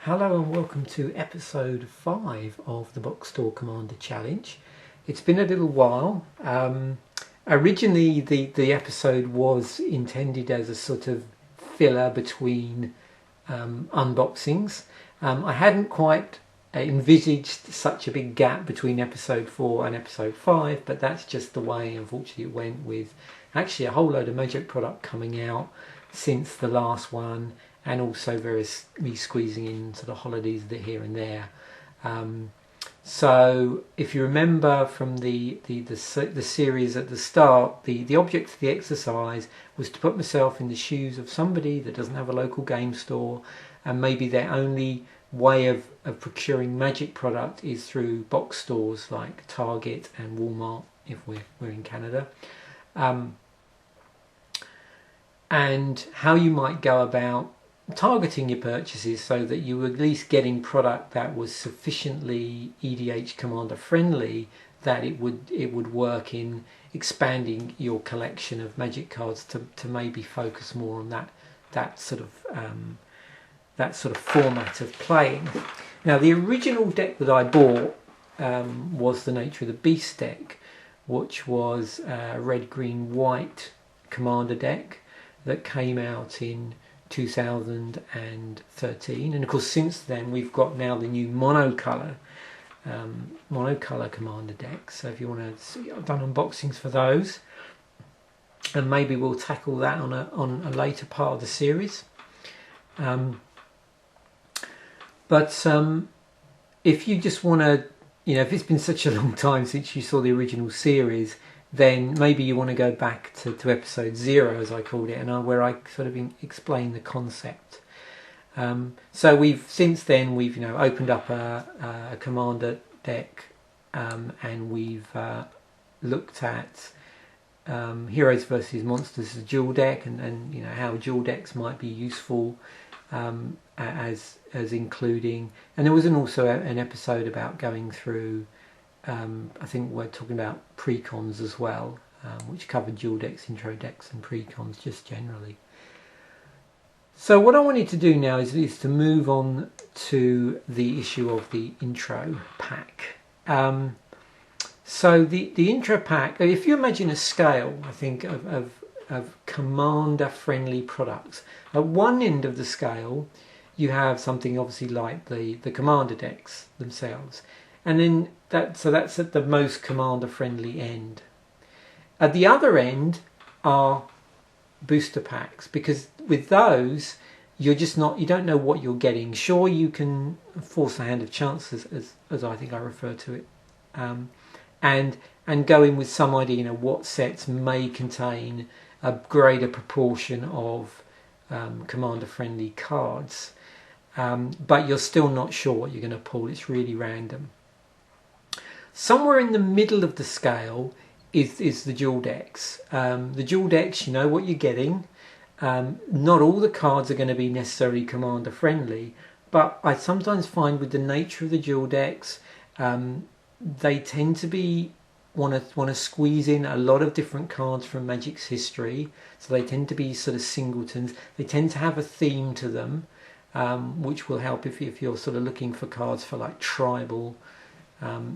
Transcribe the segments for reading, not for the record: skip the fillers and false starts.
Hello and welcome to episode 5 of the Box Store Commander Challenge. It's been a little while. Originally the episode was intended as a sort of filler between unboxings. I hadn't quite envisaged such a big gap between episode 4 and episode 5, but that's just the way unfortunately it went, with actually a whole load of Magic product coming out since the last one, and also me squeezing in sort of holidays here and there. So if you remember from the series at the start, the object of the exercise was to put myself in the shoes of somebody that doesn't have a local game store, and maybe their only way of procuring Magic product is through box stores like Target and Walmart if we're in Canada. And how you might go about targeting your purchases so that you were at least getting product that was sufficiently EDH Commander friendly that it would work in expanding your collection of Magic cards to maybe focus more on that sort of format of playing. Now, the original deck that I bought was the Nature of the Beast deck, which was a red, green, white commander deck that came out in 2013, and of course since then we've got now the new monocolor commander deck. So if you want to see, I've done unboxings for those, and maybe we'll tackle that on a later part of the series. But if you just want to, if it's been such a long time since you saw the original series, then maybe you want to go back to episode 0, as I called it, and where I sort of explained the concept. So since then we've opened up a commander deck, and we've looked at Heroes versus Monsters as a dual deck, and how dual decks might be useful, as including, and there was also an episode about going through. I think we're talking about precons as well, which covered dual decks, intro decks and precons just generally. So what I wanted to do now is to move on to the issue of the intro pack. So the intro pack, if you imagine a scale, I think, of commander friendly products, at one end of the scale you have something obviously like the commander decks themselves. And then that's at the most commander friendly end. At the other end are booster packs, because with those you don't know what you're getting. Sure, you can force a hand of chance, as I think I refer to it, and go in with some idea what sets may contain a greater proportion of commander friendly cards, but you're still not sure what you're going to pull. It's really random. Somewhere in the middle of the scale is the dual decks. The dual decks, you know what you're getting. Not all the cards are going to be necessarily commander friendly, but I sometimes find with the nature of the dual decks, they tend to want to squeeze in a lot of different cards from Magic's history. So they tend to be sort of singletons. They tend to have a theme to them, which will help if you're sort of looking for cards for like tribal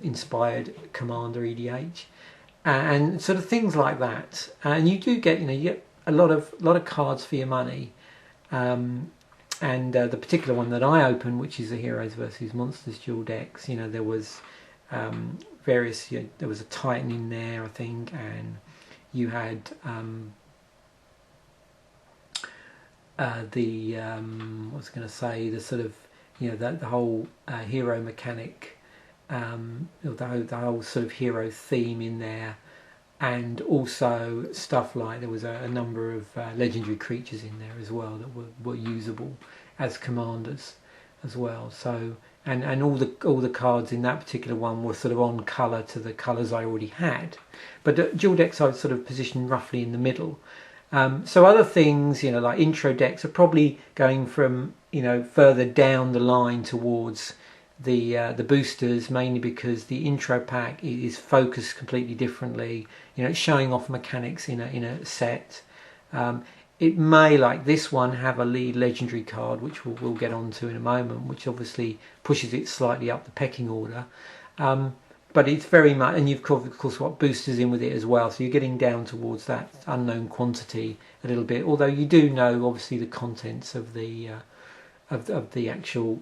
inspired commander EDH, and sort of things like that. And you do get you get a lot of cards for your money. And the particular one that I opened, which is the Heroes versus Monsters dual decks, there was various. There was a Titan in there, I think, and you had the what was I going to say, the sort of the whole hero mechanic. The whole sort of hero theme in there, and also stuff like there was a number of legendary creatures in there as well that were usable as commanders as well. So and all the cards in that particular one were sort of on colour to the colours I already had, but dual decks I would sort of position roughly in the middle. So other things, like intro decks, are probably going from further down the line towards the boosters, mainly because the intro pack is focused completely differently. It's showing off mechanics in a set. it may, like this one, have a lead legendary card, which we'll get onto in a moment, which obviously pushes it slightly up the pecking order. But it's very much, and you've of course got boosters in with it as well, so you're getting down towards that unknown quantity a little bit. Although you do know obviously the contents of the actual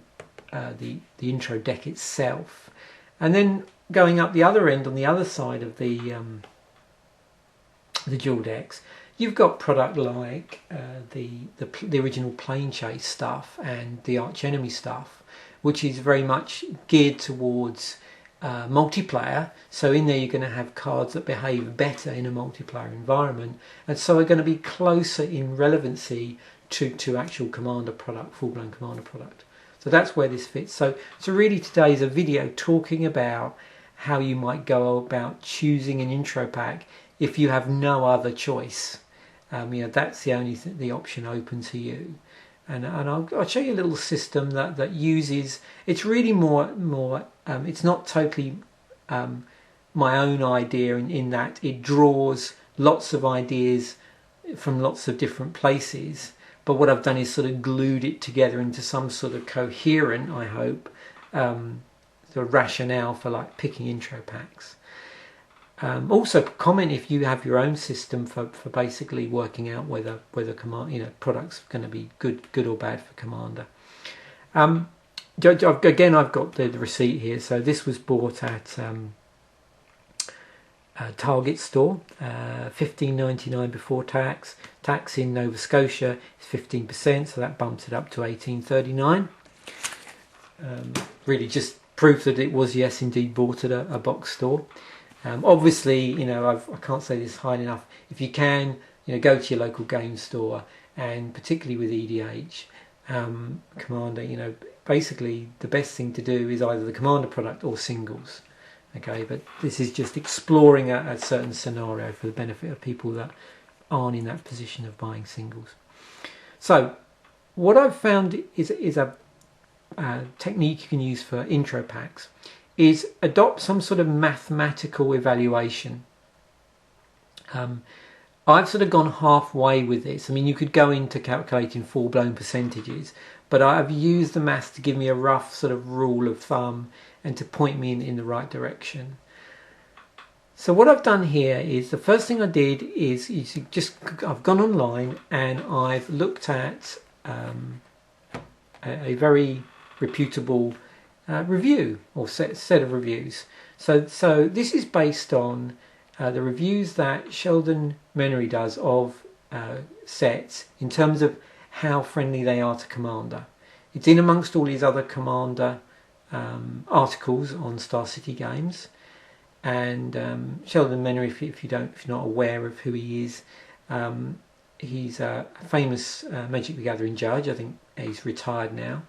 the intro deck itself, and then going up the other end on the other side of the dual decks, you've got product like the original Plane Chase stuff and the Arch Enemy stuff, which is very much geared towards multiplayer. So in there you're going to have cards that behave better in a multiplayer environment, and so are going to be closer in relevancy to actual Commander product, full-blown Commander product. So that's where this fits. So really today is a video talking about how you might go about choosing an intro pack if you have no other choice. That's the only the option open to you. And I'll show you a little system that uses, it's really more it's not totally my own idea in that it draws lots of ideas from lots of different places, but what I've done is sort of glued it together into some sort of coherent, I hope, the rationale for like picking intro packs. Also comment if you have your own system for basically working out whether products are going to be good or bad for Commander. Again, I've got the receipt here. So this was bought at Target store, $15.99 before tax. Tax in Nova Scotia is 15%, so that bumps it up to $18.39. Really just proof that it was, yes, indeed bought at a box store. Obviously, I can't say this high enough. If you can, go to your local game store, and particularly with EDH, Commander, basically the best thing to do is either the Commander product or singles. Okay, but this is just exploring a certain scenario for the benefit of people that aren't in that position of buying singles. So, what I've found is a technique you can use for intro packs is adopt some sort of mathematical evaluation. I've sort of gone halfway with this. I mean, you could go into calculating full-blown percentages, but I've used the maths to give me a rough sort of rule of thumb and to point me in the right direction. So what I've done here is, the first thing I did is I've gone online and I've looked at a very reputable review or set of reviews. So this is based on the reviews that Sheldon Menery does of sets in terms of how friendly they are to Commander. It's in amongst all these other Commander articles on Star City Games, and Sheldon Menery, if you're not aware of who he is, he's a famous Magic the Gathering judge. I think he's retired now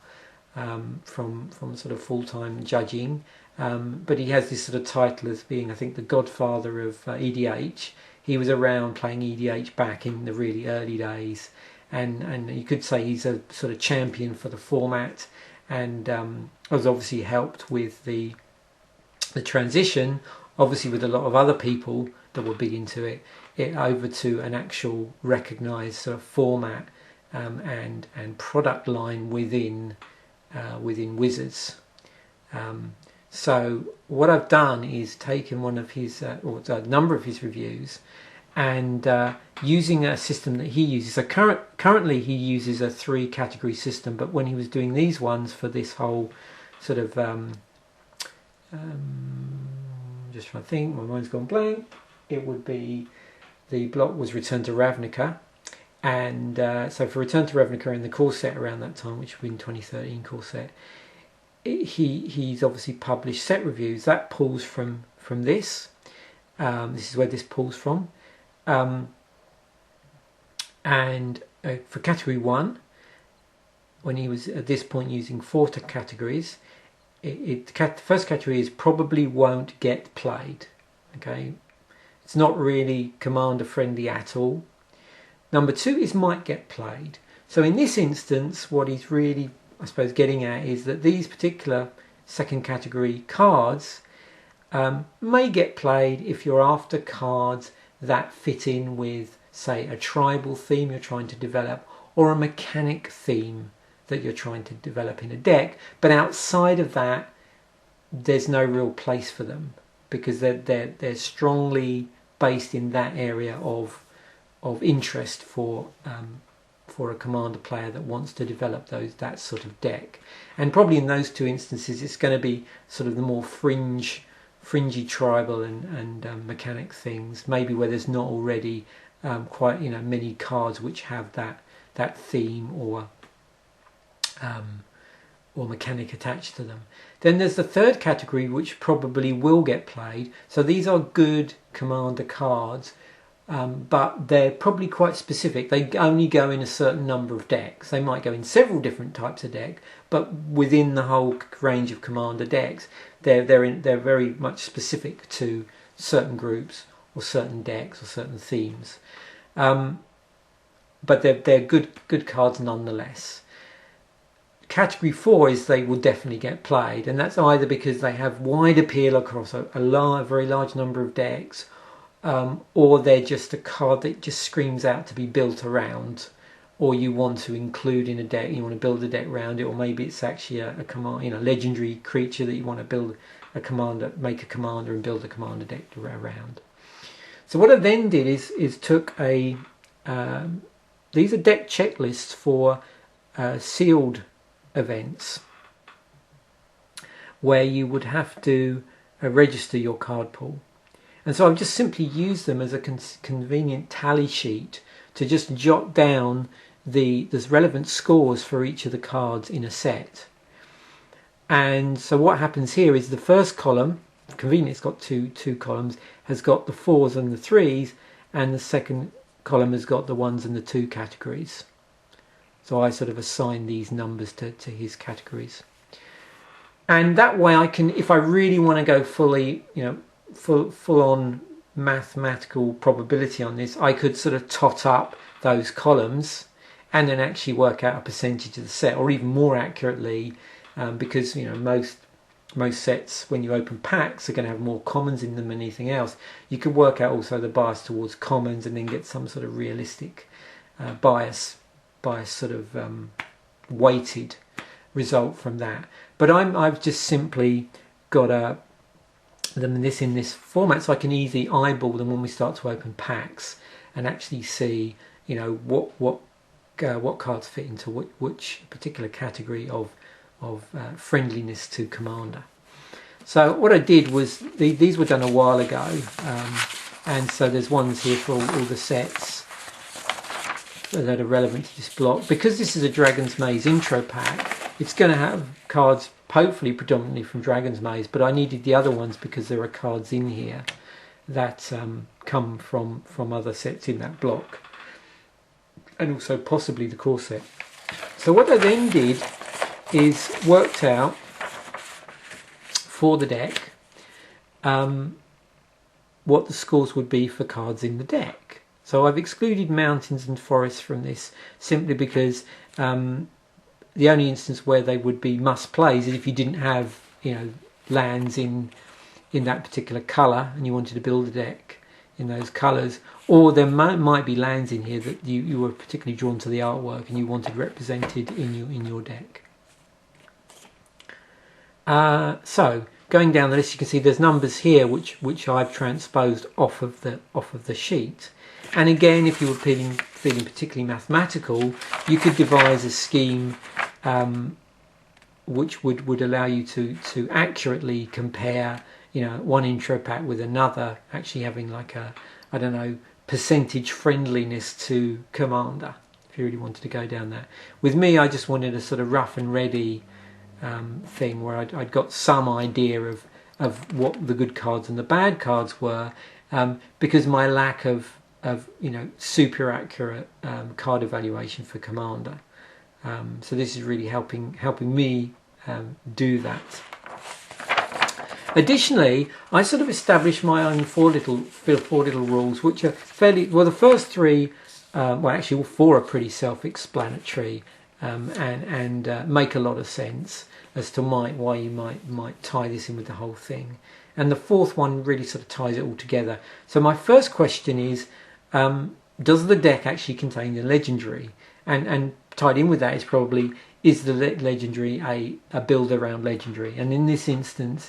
from sort of full-time judging, but he has this sort of title as being, I think, the godfather of EDH. He was around playing EDH back in the really early days, and you could say he's a sort of champion for the format, and has obviously helped with the transition, obviously with a lot of other people that were big into it over to an actual recognised sort of format and product line within Wizards. So what I've done is taken one of his or a number of his reviews, and using a system that he uses. So currently he uses a 3-category system, but when he was doing these ones for this whole sort of just trying to think, my mind's gone blank. It would be, the block was Return to Ravnica, and so for Return to Ravnica in the core set around that time, which would be in 2013 core set, he's obviously published set reviews that pulls from this. This is where this pulls from, and for category 1, when he was at this point using 4 categories, the first category is probably won't get played. Okay, it's not really Commander friendly at all. Number 2 is might get played. So in this instance, what he's really, I suppose, getting at is that these particular second category cards may get played if you're after cards that fit in with say, a tribal theme you're trying to develop or a mechanic theme that you're trying to develop in a deck. But outside of that, there's no real place for them because they're strongly based in that area of interest for a commander player that wants to develop that sort of deck. And probably in those two instances, it's going to be sort of the more fringy tribal and mechanic things, maybe where there's not already quite many cards which have that theme or mechanic attached to them. Then there's the third category which probably will get played. So these are good commander cards, but they're probably quite specific. They only go in a certain number of decks. They might go in several different types of deck, but within the whole range of commander decks, they're very much specific to certain groups or certain decks or certain themes. But they're good cards nonetheless. Category 4 is they will definitely get played, and that's either because they have wide appeal across a very large number of decks, or they're just a card that just screams out to be built around, or you want to include in a deck, you want to build a deck around it, or maybe it's actually a command, legendary creature that you want to build a commander, make a commander and build a commander deck around. So what I then did is took these are deck checklists for sealed events where you would have to register your card pool, and so I've just simply used them as a convenient tally sheet to just jot down the relevant scores for each of the cards in a set. And so what happens here is the first column, conveniently it's got two columns, has got the 4s and the 3s, and the second column has got the 1s and the 2 categories. So I sort of assign these numbers to his categories. And that way I can, if I really want to go fully, full on mathematical probability on this, I could sort of tot up those columns and then actually work out a percentage of the set, or even more accurately, because most sets, when you open packs, are going to have more commons in them than anything else. You can work out also the bias towards commons and then get some sort of realistic bias sort of weighted result from that. But I've just simply got them in this format, so I can easily eyeball them when we start to open packs and actually see what cards fit into which particular category of friendliness to commander. So what I did was these were done a while ago, and so there's ones here for all the sets that are relevant to this block. Because this is a Dragon's Maze intro pack, it's going to have cards hopefully predominantly from Dragon's Maze, but I needed the other ones because there are cards in here that come from other sets in that block, and also possibly the core set. So what I then did is worked out for the deck what the scores would be for cards in the deck. So I've excluded mountains and forests from this simply because the only instance where they would be must plays is if you didn't have lands in that particular colour and you wanted to build a deck in those colours, or there might be lands in here that you were particularly drawn to the artwork and you wanted represented in your deck. So going down the list, you can see there's numbers here which I've transposed off of the sheet. And again, if you were feeling particularly mathematical, you could devise a scheme which would allow you to accurately compare one intro pack with another, actually having like a, I don't know, percentage friendliness to commander, if you really wanted to go down that. With me, I just wanted a sort of rough and ready thing where I'd got some idea of what the good cards and the bad cards were, because my lack of super accurate card evaluation for commander. So this is really helping me do that. Additionally, I sort of established my own four little rules, which are fairly well. The first three, actually all four are pretty self-explanatory and make a lot of sense as to why you might tie this in with the whole thing. And the fourth one really sort of ties it all together. So my first question is, does the deck actually contain the legendary? And tied in with that is probably, is the legendary a build around legendary? And in this instance,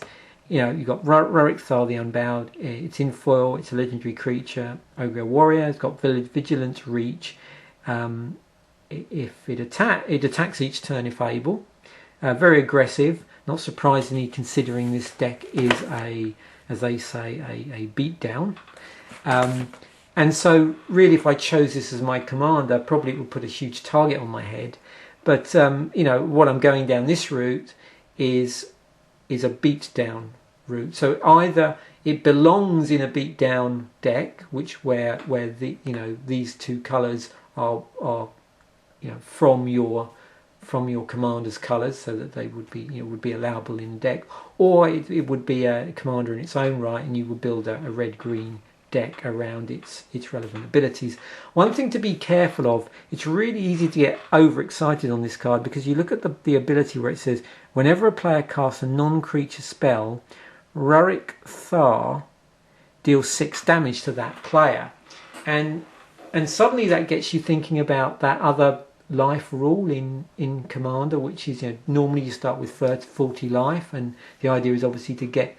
you've got Rorik Thar the Unbowed. It's in foil. It's a legendary creature. Ogre Warrior. It's got Vigilance, Reach. If it attacks each turn if able. Very aggressive. Not surprisingly, considering this deck is as they say, a beatdown. And so really, if I chose this as my commander, probably it would put a huge target on my head. But what I'm going down this route is a beatdown route. So either it belongs in a beatdown deck, where the these two colours are from your commander's colours, so that they would be allowable in the deck, or it would be a commander in its own right, and you would build a red-green deck around its relevant abilities. One thing to be careful of, it's really easy to get overexcited on this card, because you look at the ability where it says, whenever a player casts a non-creature spell, Rorik Thar deals 6 damage to that player, and suddenly that gets you thinking about that other life rule in Commander, which is normally you start with 40 life, and the idea is obviously to get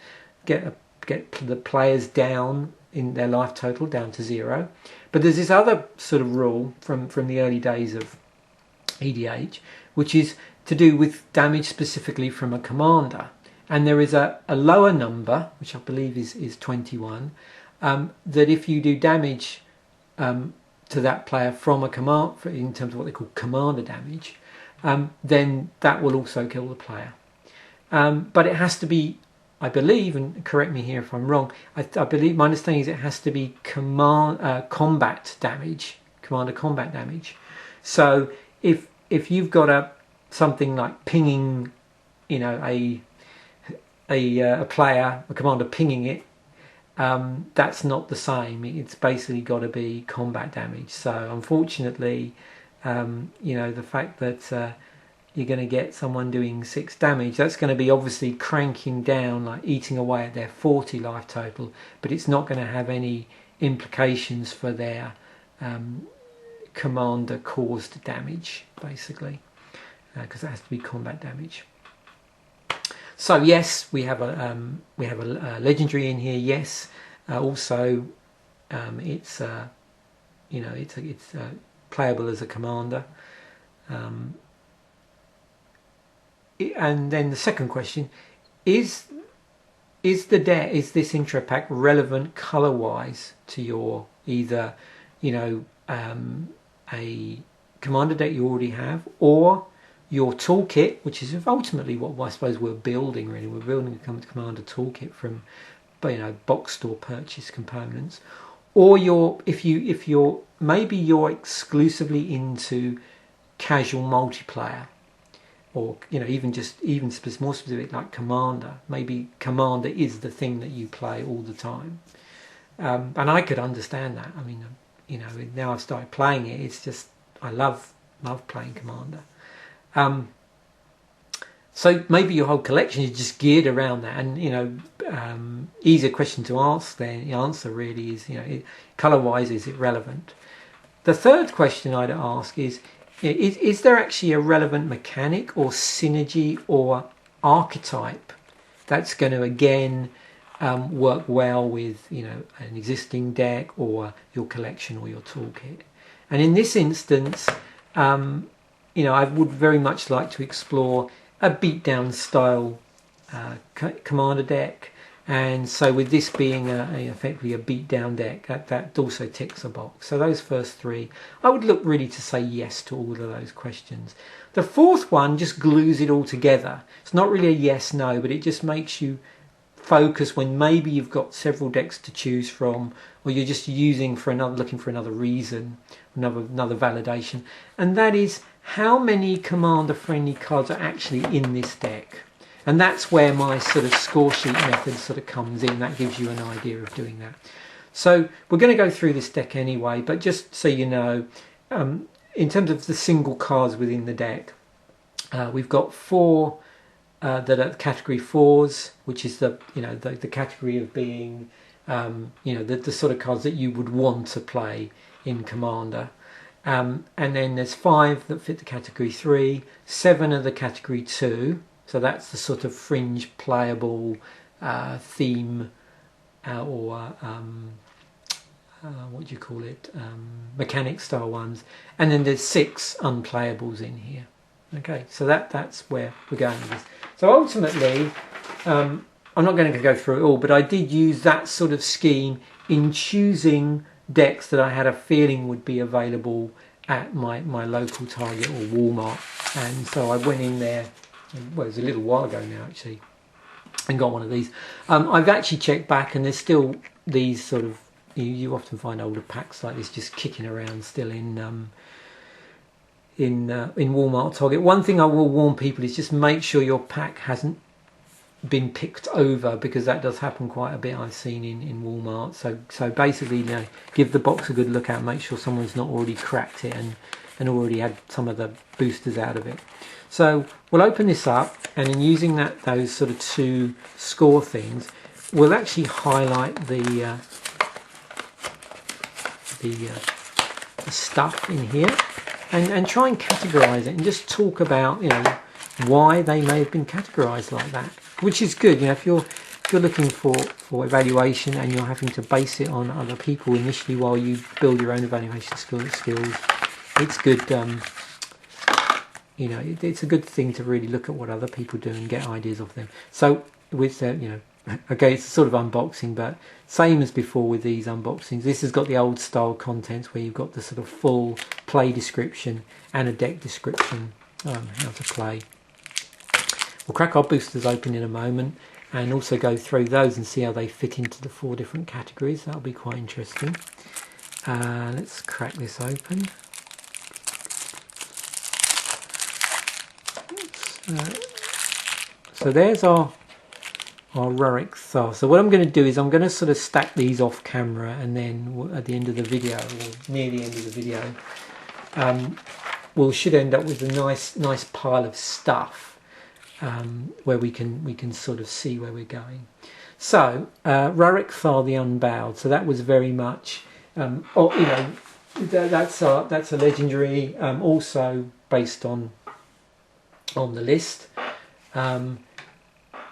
the players down in their life total down to 0. But there's this other sort of rule from the early days of EDH, which is to do with damage specifically from a commander, and there is a lower number, which I believe is 21, that if you do damage to that player from a command, in terms of what they call commander damage, then that will also kill the player. But it has to be, I believe, and correct me here if I'm wrong, I believe my understanding is it has to be combat damage, commander combat damage. So if you've got something like pinging, a player, a commander pinging it, that's not the same. It's basically got to be combat damage. So unfortunately, the fact that you're going to get someone doing 6 damage, that's going to be obviously cranking down, like eating away at their 40 life total, but it's not going to have any implications for their commander caused damage, basically, because it has to be combat damage. So yes, we have a legendary in here. Yes, also it's playable as a commander. And then the second question is this intro pack relevant color wise to your either a commander deck you already have, or your toolkit, which is ultimately what I suppose we're building. Really, we're building a commander toolkit from box store purchase components, or if you're maybe you're exclusively into casual multiplayer, or even more specific like commander. Maybe commander is the thing that you play all the time, and I could understand that. I mean, now I've started playing it. It's just I love playing commander. So maybe your whole collection is just geared around that, and easier question to ask. Then the answer really is color wise, is it relevant? The third question I'd ask is there actually a relevant mechanic or synergy or archetype that's going to again work well with an existing deck or your collection or your toolkit? And in this instance, I would very much like to explore a beatdown style commander deck, and so with this being effectively a beatdown deck, that also ticks a box. So those first 3, I would look really to say yes to all of those questions. The fourth one just glues it all together. It's not really a yes no, but it just makes you focus when maybe you've got several decks to choose from, or you're just looking for another reason, another validation, and that is how many commander friendly cards are actually in this deck. And that's where my sort of score sheet method sort of comes in. That gives you an idea of doing that. So we're going to go through this deck anyway, but just so you know, in terms of the single cards within the deck, we've got 4 that are category 4s, which is the category of being the sort of cards that you would want to play in Commander. And then there's 5 that fit the category 3, 7 are the category 2, so that's the sort of fringe playable theme or what do you call it, mechanic style ones, and then there's 6 unplayables in here. Okay, so that's where we're going with this. So ultimately, I'm not going to go through it all, but I did use that sort of scheme in choosing decks that I had a feeling would be available at my local Target or Walmart. And so I went in there, well, it was a little while ago now actually, and got one of these. I've actually checked back, and there's still these sort of, you often find older packs like this just kicking around still in Walmart or Target. One thing I will warn people is just make sure your pack hasn't been picked over, because that does happen quite a bit, I've seen in Walmart. So basically, you know, give the box a good look at, make sure someone's not already cracked it and already had some of the boosters out of it. So we'll open this up, and in using those sort of 2 score things, we'll actually highlight the stuff in here and try and categorize it, and just talk about, you know, why they may have been categorized like that, which is good. You know, if you're looking for evaluation and you're having to base it on other people initially while you build your own evaluation skills, it's good. You know, it's a good thing to really look at what other people do and get ideas of them. So with you know, okay, it's sort of unboxing, but same as before with these unboxings, this has got the old style contents where you've got the sort of full play description and a deck description, how to play. We'll crack our boosters open in a moment and also go through those and see how they fit into the 4 different categories. That'll be quite interesting. Let's crack this open. So there's our Rurik Thar. So what I'm going to do is I'm going to sort of stack these off camera, and then at the end of the video, or near the end of the video, we should end up with a nice pile of stuff. Where we can sort of see where we're going. So Rurik Thar the Unbowed. So that was very much, you know, that's a legendary, also based on the list.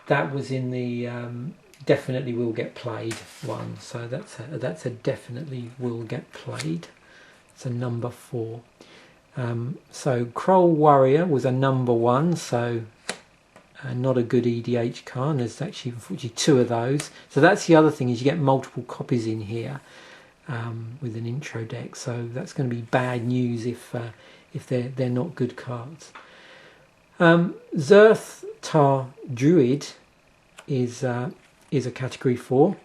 That was in the definitely will get played one. So that's a definitely will get played. It's a number 4. So Gruul Warrior was a number 1. So. Not a good EDH card, and there's actually unfortunately 2 of those. So that's the other thing, is you get multiple copies in here with an intro deck. So that's going to be bad news if they're not good cards. Zerthar Druid is a category 4,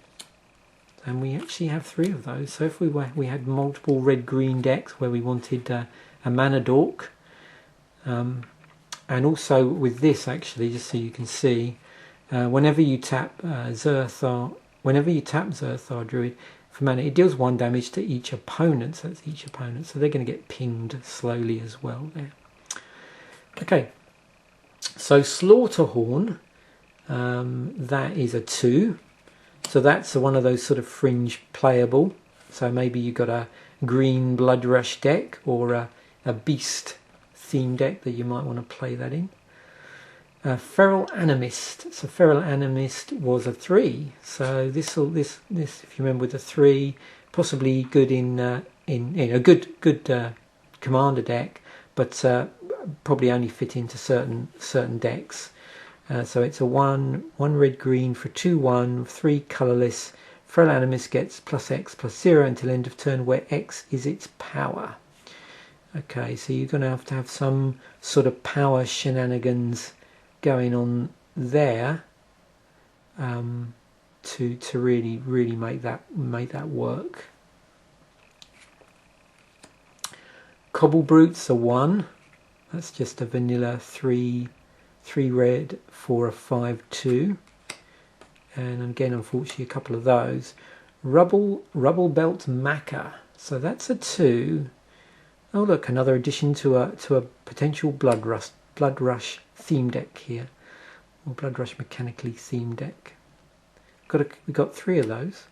and we actually have 3 of those. So if we had multiple red-green decks where we wanted a mana dork. And also with this, actually, just so you can see, whenever you tap Zerthar Druid for mana, it deals 1 damage to each opponent. So that's each opponent. So they're going to get pinged slowly as well there. Okay. So Slaughterhorn, that is a 2. So that's one of those sort of fringe playable. So maybe you've got a green Blood Rush deck or a beast theme deck that you might want to play that in. Feral Animist. So Feral Animist was a 3. So this if you remember, with a 3, possibly good in a good commander deck, but probably only fit into certain decks. So it's a 1 red green for 2/1, 3 colourless. Feral Animist gets +X/+0 until end of turn, where X is its power. Okay, so you're going to have some sort of power shenanigans going on there to really make that work. Cobble Brute's a 1. That's just a vanilla 3 red for a 5/2. And again, unfortunately, a couple of those. Rubble Belt Maca. So that's a 2. Oh look, another addition to a potential Blood Rush theme deck here, or Blood Rush mechanically themed deck. We've got 3 of those.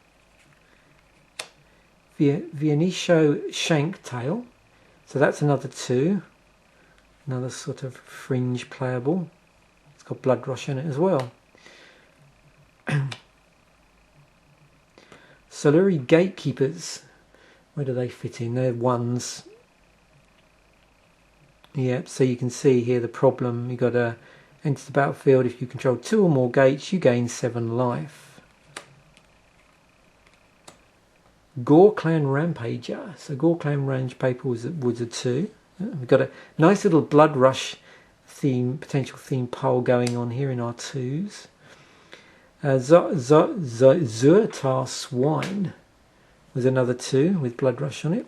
Vienicio Shanktail. So that's another 2. Another sort of fringe playable. It's got blood rush in it as well. Soluri Gatekeepers. Where do they fit in? They're 1s. Yep, so you can see here the problem. You've got to enter the battlefield. If you control 2 or more gates, you gain 7 life. Gore Clan Rampager. So Gore Clan Rampager was a 2. We've got a nice little blood rush theme, potential theme pole going on here in our 2s. Zurtar Swine was another 2 with blood rush on it.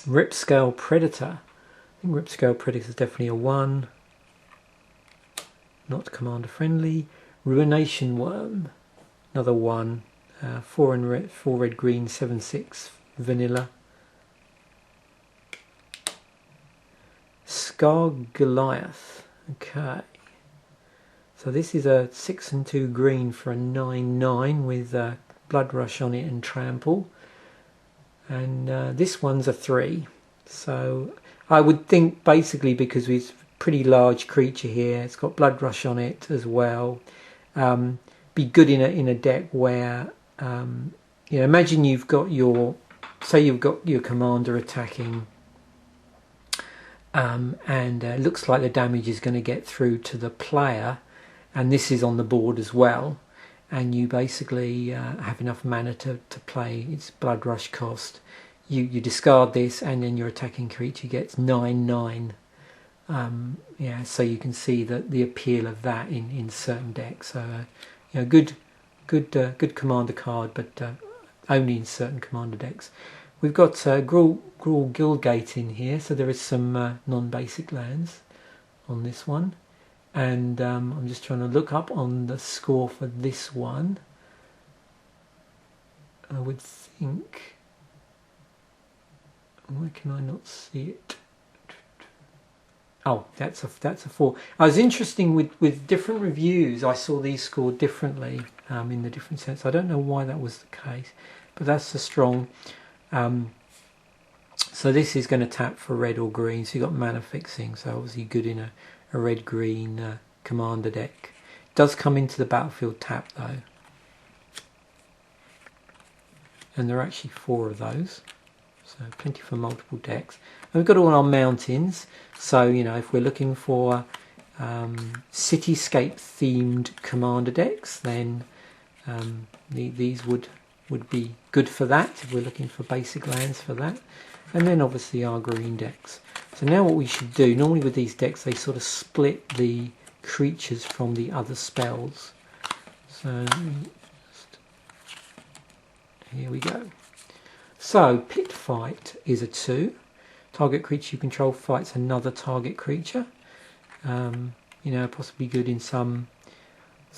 Ripscale Predator. I think Ripscale Predator is definitely a 1. Not commander friendly. Ruination Worm. Another 1. 4 red green 7/6 vanilla. Scar Goliath. Okay. So this is a 6 and 2 green for a 9/9 with blood rush on it and trample. And this one's a 3. So I would think basically because it's a pretty large creature here, it's got blood rush on it as well. Be good in a deck where you know, imagine you've got your commander attacking. And it looks like the damage is going to get through to the player, and this is on the board as well, and you basically have enough mana to play its blood rush cost. You discard this, and then your attacking creature gets 9/9. Yeah, so you can see the appeal of that in certain decks. So you know, good commander card, but only in certain commander decks. We've got Gruul Guildgate in here, so there is some non-basic lands on this one. And I'm just trying to look up on the score for this one. I would think... Why can I not see it? Oh, that's a 4. I was interesting with different reviews. I saw these scored differently in the different sets. I don't know why that was the case, but that's a strong... so this is going to tap for red or green, so you've got mana fixing, so obviously good in a red-green commander deck. It does come into the battlefield tap though, and there are actually 4 of those, so plenty for multiple decks. And we've got all our mountains, so you know, if we're looking for cityscape themed commander decks, then these would be good for that, if we're looking for basic lands for that. And then obviously our green decks. So now what we should do, normally with these decks they sort of split the creatures from the other spells. So here we go. So Pit Fight is a 2. Target creature you control fights another target creature. You know, possibly good in some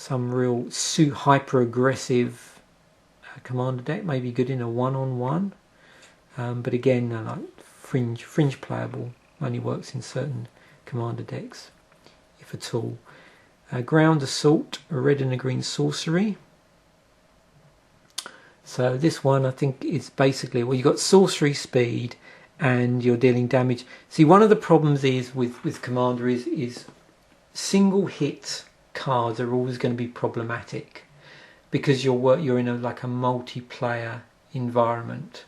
real hyper aggressive commander deck, maybe good in a 1-on-1. But again, like fringe playable, only works in certain commander decks, if at all. Ground Assault, a red and a green sorcery. So this one I think is basically, well, you've got sorcery speed and you're dealing damage. See, one of the problems is with commander is single hit cards are always going to be problematic because you're in like a multiplayer environment.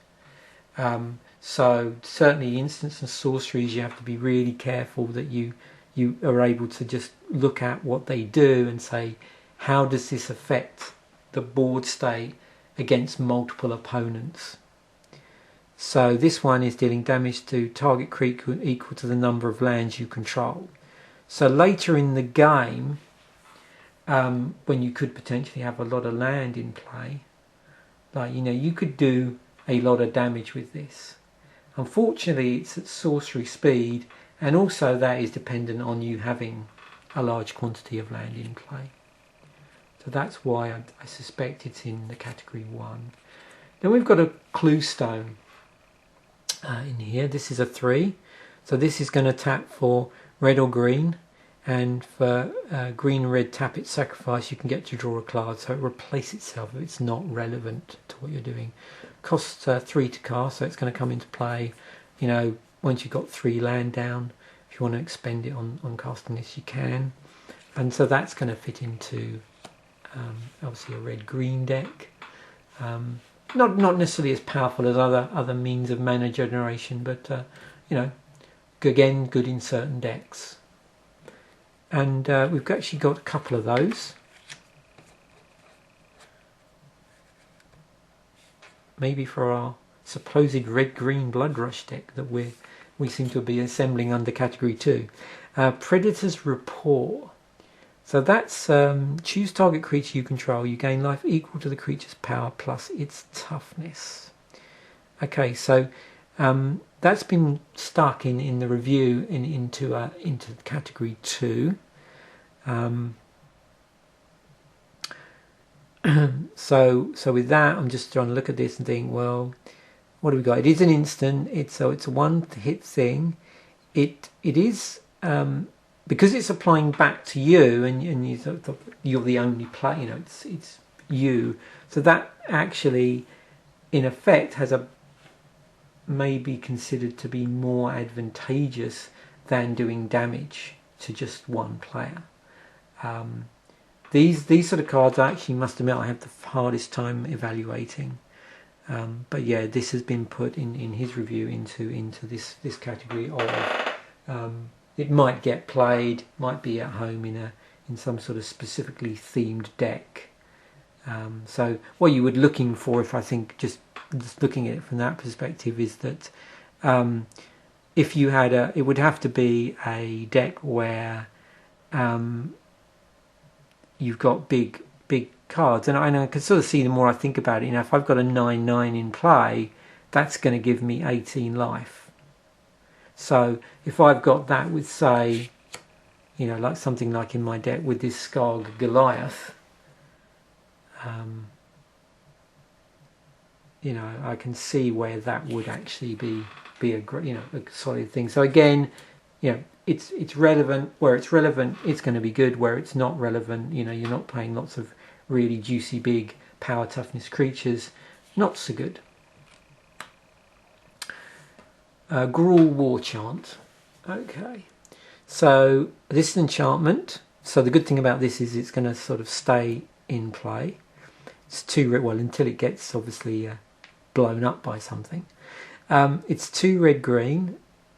So certainly instants and sorceries, you have to be really careful that you are able to just look at what they do and say, how does this affect the board state against multiple opponents? So this one is dealing damage to target creature equal to the number of lands you control. So later in the game, when you could potentially have a lot of land in play, like, you know, you could do a lot of damage with this. Unfortunately, it's at sorcery speed, and also that is dependent on you having a large quantity of land in play. So that's why I suspect it's in the category 1. Then we've got a Clue Stone in here. This is a 3. So this is going to tap for red or green, and for green and red tap its sacrifice, you can get to draw a card, so it replaces itself if it's not relevant to what you're doing. costs 3 to cast, so it's going to come into play, you know, once you've got 3 land down. If you want to expend it on casting this, you can. And so that's going to fit into obviously a red-green deck. Not necessarily as powerful as other means of mana generation, but you know, again, good in certain decks. And we've actually got a couple of those. Maybe for our supposed red-green Blood Rush deck that we seem to be assembling under category 2. Predator's Rapport. So that's choose target creature you control. You gain life equal to the creature's power plus its toughness. Okay, so that's been stuck in the review into category 2. So with that, I'm just trying to look at this and think, well, what do we got? It is an instant. It's a one-hit thing. It is because it's applying back to you, and you're the only player. You know, it's you. So that actually, in effect, has maybe considered to be more advantageous than doing damage to just one player. These sort of cards, I actually must admit, I have the hardest time evaluating. But yeah, this has been put in his review into this category of it might get played, might be at home in some sort of specifically themed deck. So what you were looking for, if I think just looking at it from that perspective, is that if you had it would have to be a deck where you've got big cards, and I can sort of see the more I think about it. You know, if I've got a 9/9 in play, that's going to give me 18 life. So if I've got that with, say, you know, like something like in my deck with this Skarg Goliath, you know, I can see where that would actually be a solid thing. So again, you know, it's relevant. Where it's relevant, it's going to be good. Where it's not relevant, you know, you're not playing lots of really juicy big power toughness creatures, not so good. Gruul War Chant. Okay, so this is an enchantment. So the good thing about this is it's going to sort of stay in play. It's 2 red, well, until it gets obviously blown up by something. It's 2 red-green,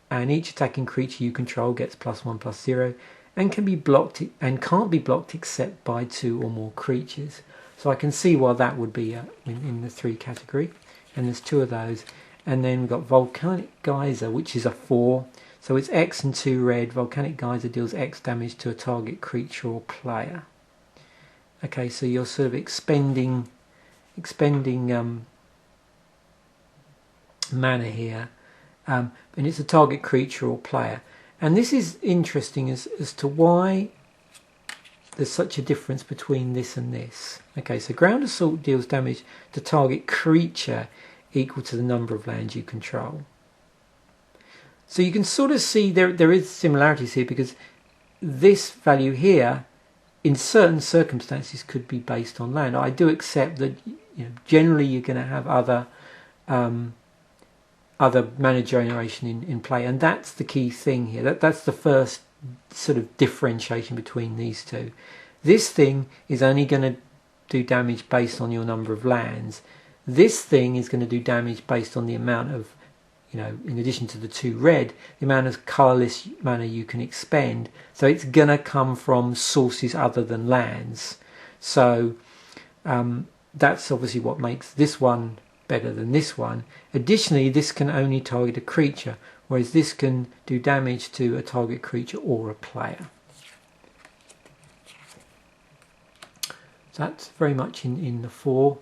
and each attacking creature you control gets +1/+0, and can be blocked and can't be blocked except by 2 or more creatures. So I can see why that would be in the 3 category, and there's 2 of those. And then we've got Volcanic Geyser, which is a 4. So it's X and 2 red. Volcanic Geyser deals X damage to a target creature or player. Okay, so you're sort of expending mana here, and it's a target creature or player. And this is interesting as to why there's such a difference between this and this. Okay, so Ground Assault deals damage to target creature equal to the number of lands you control. So you can sort of see there is similarities here, because this value here in certain circumstances could be based on land. I do accept that, you know, generally you're going to have other mana generation in play, and that's the key thing here. That's the first sort of differentiation between these two. This thing is only going to do damage based on your number of lands. This thing is going to do damage based on the amount of, you know, in addition to the 2 red, the amount of colourless mana you can expend. So it's going to come from sources other than lands. So that's obviously what makes this one better than this one. Additionally, this can only target a creature, whereas this can do damage to a target creature or a player. So that's very much in the 4.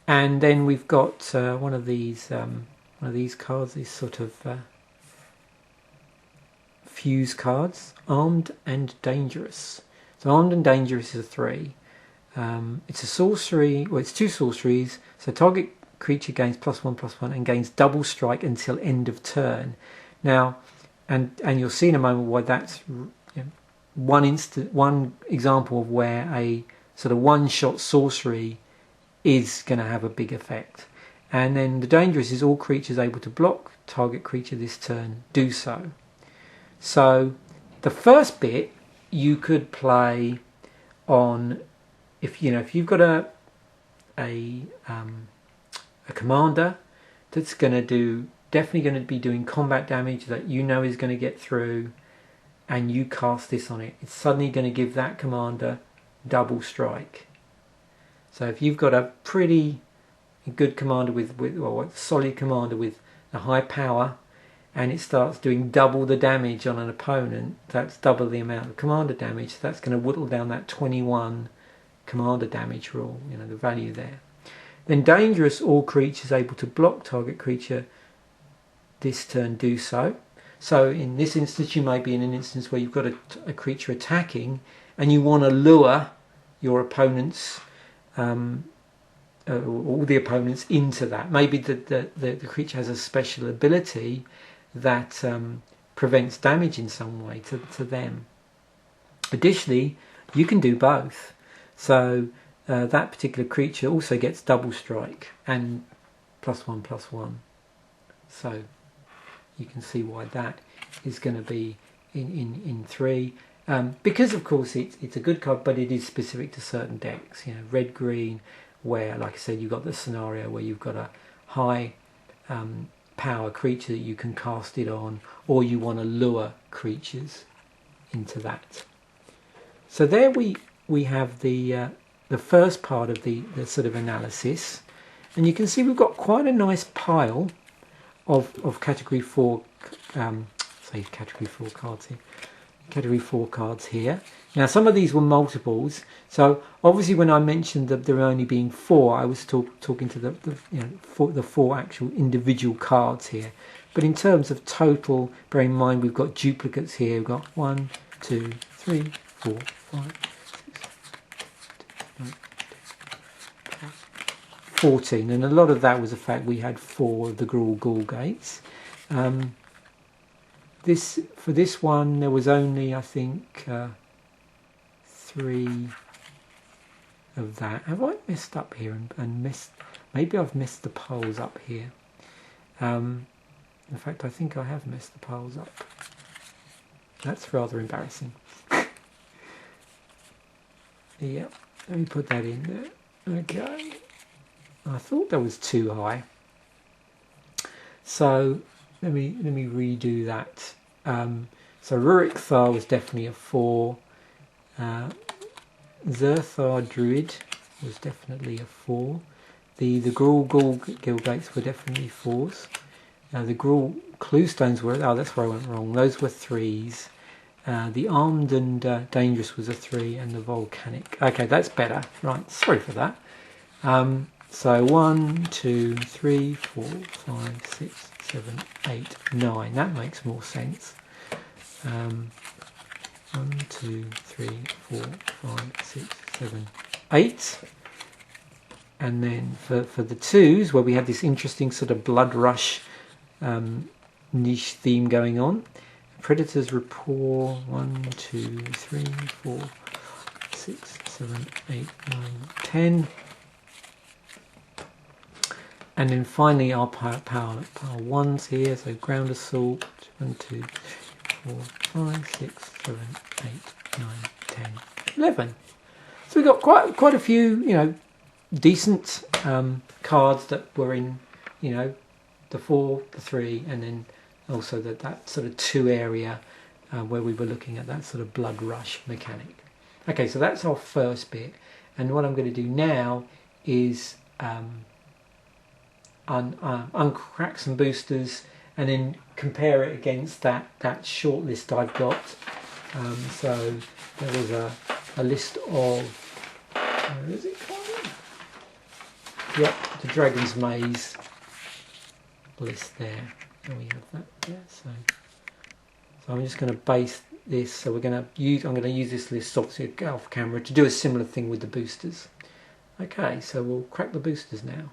And then we've got one of these cards, these sort of fuse cards, Armed and Dangerous. So Armed and Dangerous is a 3. It's a sorcery, well, it's 2 sorceries. So target creature gains +1/+1 and gains double strike until end of turn. Now, and you'll see in a moment why that's, you know, one example of where a sort of one-shot sorcery is going to have a big effect. And then the dangerous is all creatures able to block target creature this turn do so. So the first bit you could play on if you've got a commander that's definitely going to be doing combat damage that is going to get through, and you cast this on it, it's suddenly going to give that commander double strike. So if you've got a pretty good commander a solid commander with a high power, and it starts doing double the damage on an opponent, that's double the amount of commander damage. So that's going to whittle down that 21 commander damage rule, the value there. Then dangerous, all creatures able to block target creature this turn do so. So in this instance, you may be in an instance where you've got a creature attacking and you want to lure your opponents, all the opponents into that. Maybe the creature has a special ability that prevents damage in some way to them. Additionally, you can do both. So that particular creature also gets double strike and +1/+1. So you can see why that is going to be in 3. Because of course it's a good card, but it is specific to certain decks. Red green, where like I said, you've got the scenario where you've got a high power creature that you can cast it on, or you want to lure creatures into that. So there we have the first part of the sort of analysis, and you can see we've got quite a nice pile of category 4 category 4 cards here. Category 4 cards here. Now some of these were multiples, so obviously when I mentioned that there only being 4, I was talking to the 4 actual individual cards here. But in terms of total, bear in mind we've got duplicates here. We've got 1, 2, 3, 4, 5, 6, 7, 8, 14, and a lot of that was the fact we had 4 of the Gruul gates. For this one there was only, I think, 3 of that. Have I messed up here and missed? Maybe I've missed the poles up here. In fact, I think I have messed the poles up. That's rather embarrassing. Yeah, let me put that in there. Okay. I thought that was too high. So let me redo that. So Rurik Thar was definitely a 4. Zerthar Druid was definitely a 4. The Gruul Gates were definitely 4s. The Gruul Cluestones were, that's where I went wrong, those were 3s. The Armed and Dangerous was a 3, and the Volcanic. Okay, that's better. Right, sorry for that. So 1, 2, 3, 4, 5, 6, 7, 8, 9. That makes more sense. 1, 2, 3, 4, 5, 6, 7, 8. And then for the 2s, where we had this interesting sort of blood rush niche theme going on. Predator's Rapport, 1, 2, 3, 4, 6, 7, 8, 9, 10. And then finally our power ones here, so Ground Assault, 1, 2, 4, 5, 6, 7, 8, 9, 10, 11. So we've got quite a few, decent cards that were in, the 4, the 3, and then also that sort of 2 area where we were looking at that sort of blood rush mechanic. Okay, so that's our first bit, and what I'm going to do now is uncrack some boosters and then compare it against that short list I've got. So there was a list of, where is it called? Yep, the Dragon's Maze list there. And we have that there. So I'm just going to base this. So I'm going to use this list obviously off camera to do a similar thing with the boosters. Okay, so we'll crack the boosters now.